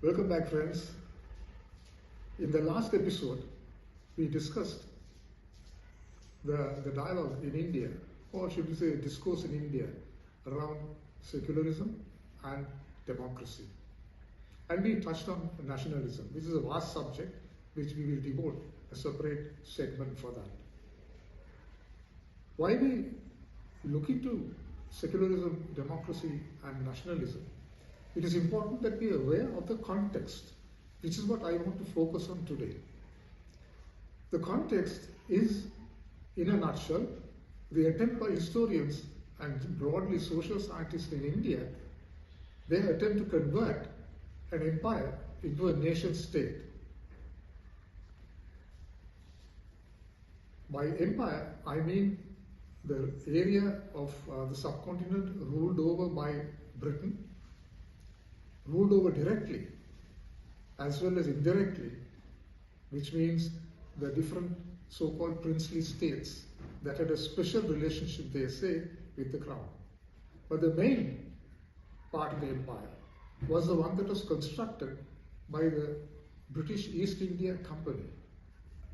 Welcome back, friends. In the last episode, we discussed the dialogue in India, or should we say discourse in India, around secularism and democracy. And we touched on nationalism, which is a vast subject which we will devote a separate segment for that. Why we look into secularism, democracy and nationalism, it is important that we are aware of the context, which is what I want to focus on today. The context is, in a nutshell, the attempt by historians and broadly social scientists in India, their attempt to convert an empire into a nation state. By empire, I mean the area of the subcontinent ruled over by Britain, ruled over directly as well as indirectly, which means the different so-called princely states that had a special relationship, they say, with the crown. But the main part of the empire was the one that was constructed by the British East India Company,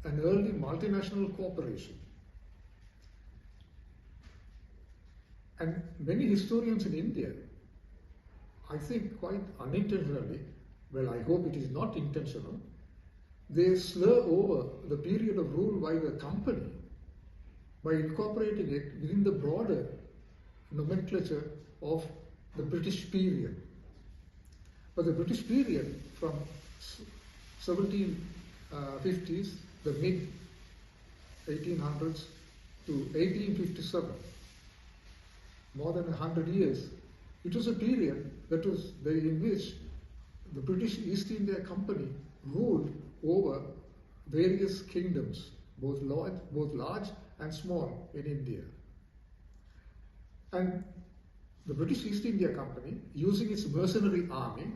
an early multinational corporation. And many historians in India, I think quite unintentionally, well, I hope it is not intentional, they slur over the period of rule by the company by incorporating it within the broader nomenclature of the British period. But the British period from 1750s, the mid 1800s to 1857, more than 100 years, it was a period in which the British East India Company ruled over various kingdoms, both large and small in India. And the British East India Company, using its mercenary army,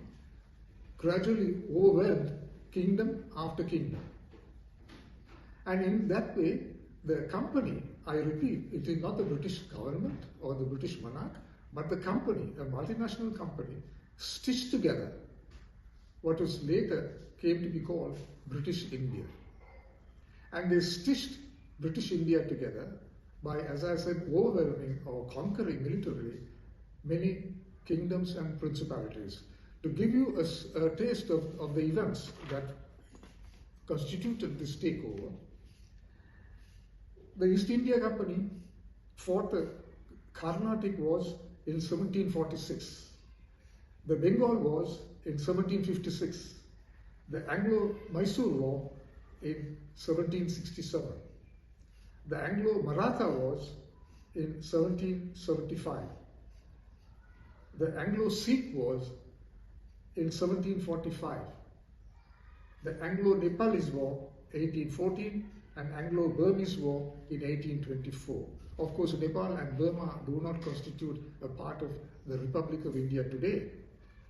gradually overwhelmed kingdom after kingdom. And in that way, the company, I repeat, it is not the British government or the British monarch, but the company, a multinational company, stitched together what was later came to be called British India. And they stitched British India together by, as I said, overwhelming or conquering militarily many kingdoms and principalities. To give you a taste of the events that constituted this takeover, the East India Company fought the Carnatic Wars in 1746, the Bengal Wars in 1756, the Anglo-Mysore War in 1767, the Anglo-Maratha Wars in 1775, the Anglo-Sikh Wars in 1745, the Anglo-Nepalese War 1814, and Anglo-Burmese War in 1824. Of course, Nepal and Burma do not constitute a part of the Republic of India today,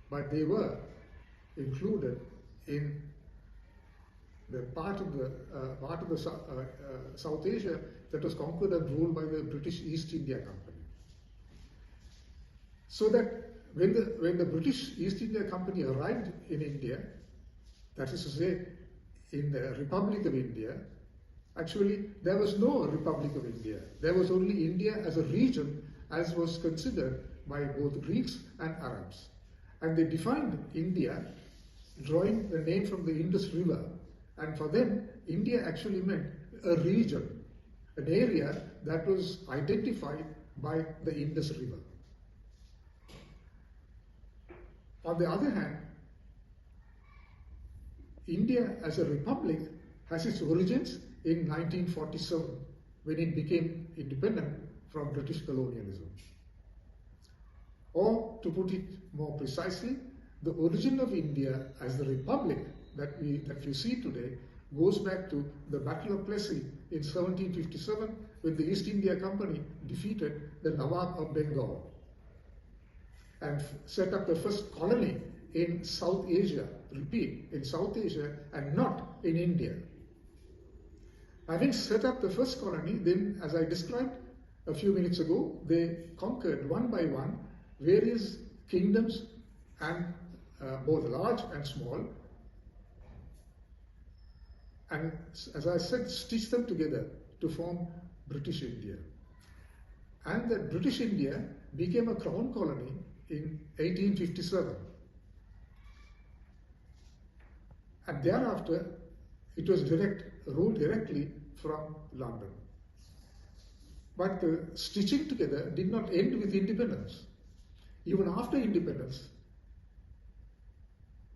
but they were included in the part of the South Asia that was conquered and ruled by the British East India Company. So that when the British East India Company arrived in India, that is to say, in the Republic of India, actually there was no Republic of India. There was only India as a region, as was considered by both Greeks and Arabs. And they defined India, drawing the name from the Indus River. And for them, India actually meant a region, an area that was identified by the Indus River. On the other hand, India as a republic has its origins in 1947, when it became independent from British colonialism. Or, to put it more precisely, the origin of India as the republic that we see today goes back to the Battle of Plassey in 1757, when the East India Company defeated the Nawab of Bengal and set up the first colony in South Asia, repeat, in South Asia and not in India. Having set up the first colony, then, as I described a few minutes ago, they conquered one by one various kingdoms and both large and small, and as I said, stitch them together to form British India. And that British India became a crown colony in 1857. And thereafter, it was ruled directly from London. But the stitching together did not end with independence. Even after independence,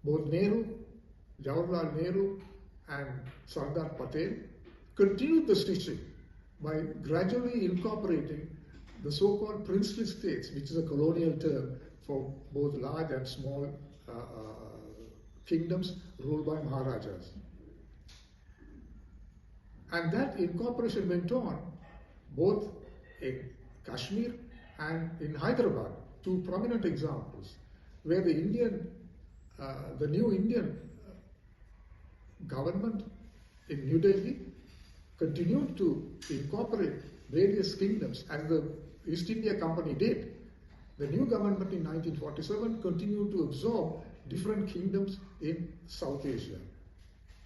both Nehru, Jawaharlal Nehru, and Sardar Patel continued the stitching by gradually incorporating the so-called princely states, which is a colonial term for both large and small kingdoms ruled by Maharajas. And that incorporation went on both in Kashmir and in Hyderabad, two prominent examples, where the new Indian government in New Delhi continued to incorporate various kingdoms as the East India Company did. The new government in 1947 continued to absorb different kingdoms in South Asia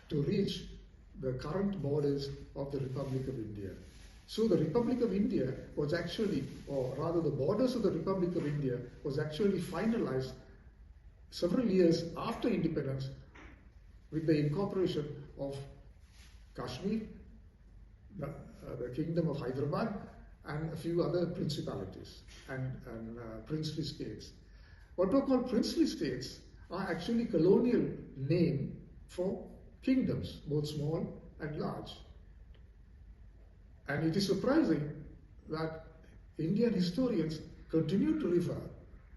to reach the current borders of the Republic of India. So the Republic of India was actually, or rather the borders of the Republic of India was actually finalized several years after independence with the incorporation of Kashmir, the Kingdom of Hyderabad, and a few other principalities and princely states. What were called princely states are actually colonial name for kingdoms, both small and large. And it is surprising that Indian historians continue to refer,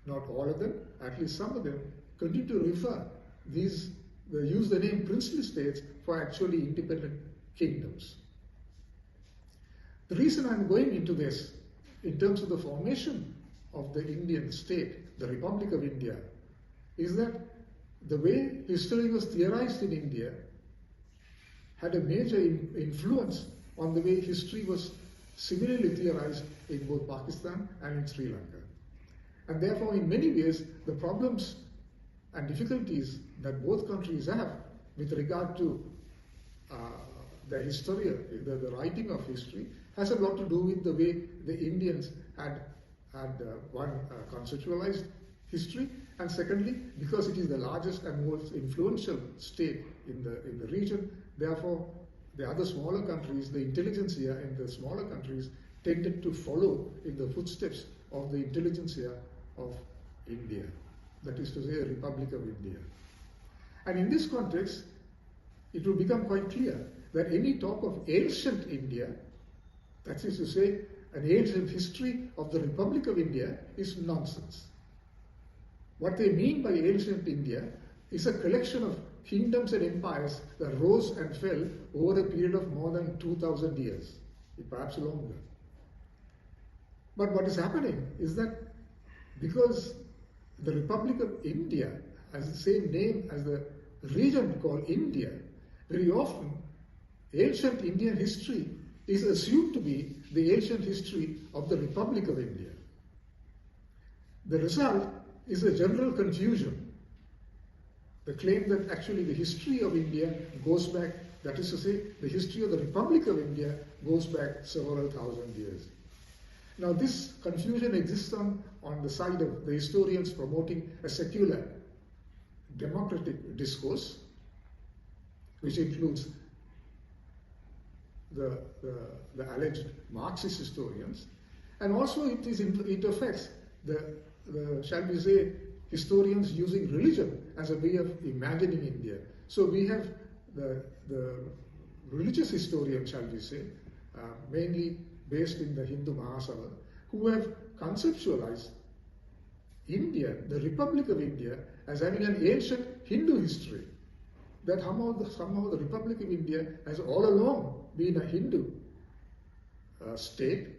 not all of them, at least some of them, continue to refer they use the name princely states for actually independent kingdoms. The reason I'm going into this, in terms of the formation of the Indian state, the Republic of India, is that the way history was theorized in India had a major influence on the way history was similarly theorized in both Pakistan and in Sri Lanka. And therefore, in many ways, the problems and difficulties that both countries have with regard to the history, the writing of history, has a lot to do with the way the Indians had one, conceptualized history, and secondly, because it is the largest and most influential state in the region, therefore the other smaller countries, the intelligentsia in the smaller countries, tended to follow in the footsteps of the intelligentsia of India, that is to say, the Republic of India. And in this context, it will become quite clear that any talk of ancient India, that is to say, an ancient history of the Republic of India, is nonsense. What they mean by ancient India is a collection of kingdoms and empires that rose and fell over a period of more than 2,000 years, perhaps longer. But what is happening is that because the Republic of India has the same name as the region called India, very often ancient Indian history is assumed to be the ancient history of the Republic of India. The result is a general confusion. The claim that actually the history of India goes back, that is to say, the history of the Republic of India goes back several thousand years. Now this confusion exists on the side of the historians promoting a secular, democratic discourse, which includes the alleged Marxist historians, and also it affects the shall we say, historians using religion as a way of imagining India. So we have the religious historians, shall we say, mainly based in the Hindu Mahasabha, who have conceptualized India, the Republic of India, as having an ancient Hindu history. That somehow the Republic of India has all along been a Hindu state,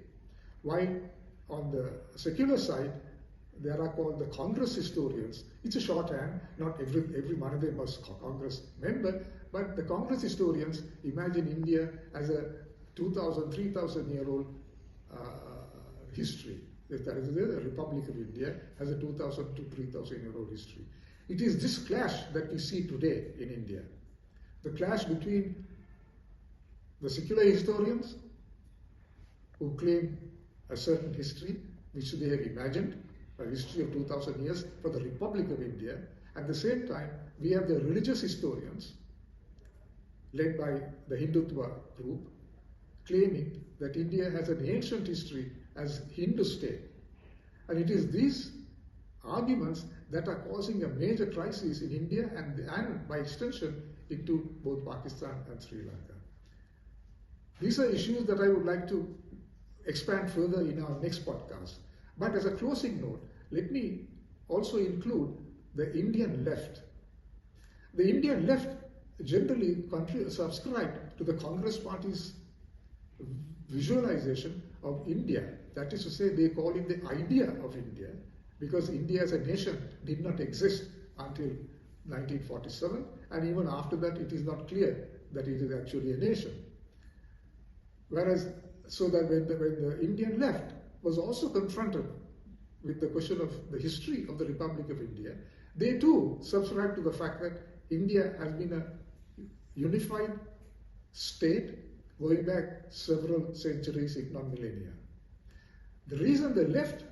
while on the secular side, there are called the Congress historians. It's a shorthand, not every one of them was Congress member, but the Congress historians imagine India as a 2,000, 3,000 year old history. That is, the Republic of India has a 2,000 to 3,000 year old history. It is this clash that we see today in India. The clash between the secular historians who claim a certain history which they have imagined, a history of 2000 years for the Republic of India. At the same time, we have the religious historians led by the Hindutva group claiming that India has an ancient history as Hindu state. And it is these arguments that are causing a major crisis in India and by extension into both Pakistan and Sri Lanka. These are issues that I would like to expand further in our next podcast. But as a closing note, let me also include the Indian left. The Indian left generally subscribe to the Congress Party's visualization of India. That is to say, they call it the idea of India, because India as a nation did not exist until 1947, and even after that it is not clear that it is actually a nation. Whereas, so that when the Indian left was also confronted with the question of the history of the Republic of India, they too subscribe to the fact that India has been a unified state going back several centuries, if not millennia. The reason the left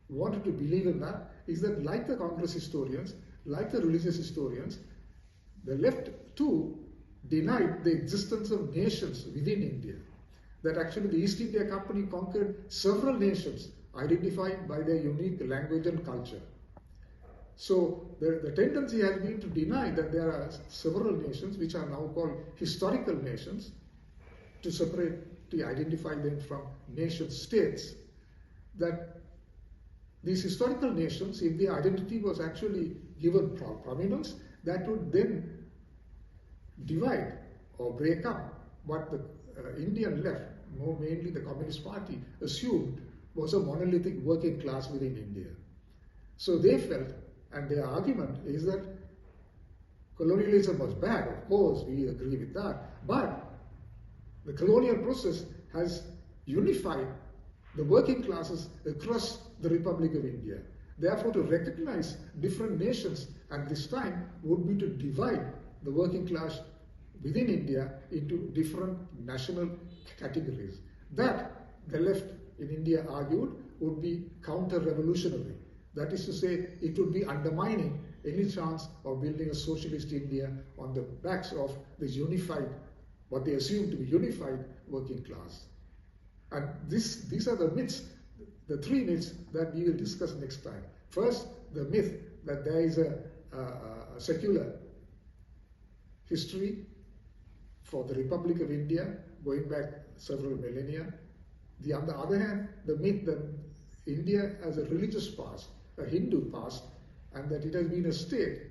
wanted to believe in that is that, like the Congress historians, like the religious historians, the left too denied the existence of nations within India. That actually the East India Company conquered several nations identified by their unique language and culture. So the tendency has been to deny that there are several nations which are now called historical nations, to separate, to identify them from nation states. That these historical nations, if their identity was actually given prominence, that would then divide or break up what the Indian left, more mainly the Communist Party, assumed was a monolithic working class within India. So they felt, and their argument is that colonialism was bad. Of course, we agree with that. But the colonial process has unified the working classes across the Republic of India. Therefore, to recognize different nations at this time would be to divide the working class within India into different national categories. That, the left in India argued, would be counter-revolutionary. That is to say, it would be undermining any chance of building a socialist India on the backs of this unified, what they assume to be unified working class. And these are the myths, the three myths that we will discuss next time. First, the myth that there is a secular history for the Republic of India going back several millennia. On the other hand, the myth that India has a religious past, a Hindu past, and that it has been a state,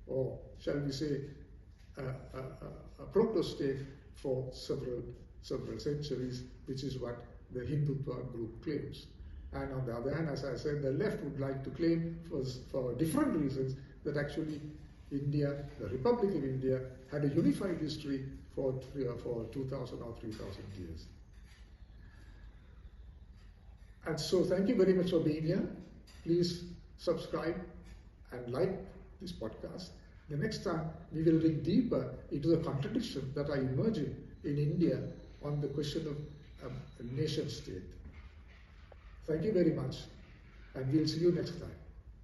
or shall we say, a proto-state for several centuries, which is what the Hindutva group claims. And on the other hand, as I said, the left would like to claim, for different reasons, that actually India, the Republic of India, had a unified history for 2,000 or 3,000 years. And so thank you very much for being here. Please subscribe and like this podcast. The next time we will dig deeper into the contradictions that are emerging in India on the question of a nation state. Thank you very much, and we'll see you next time.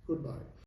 Goodbye.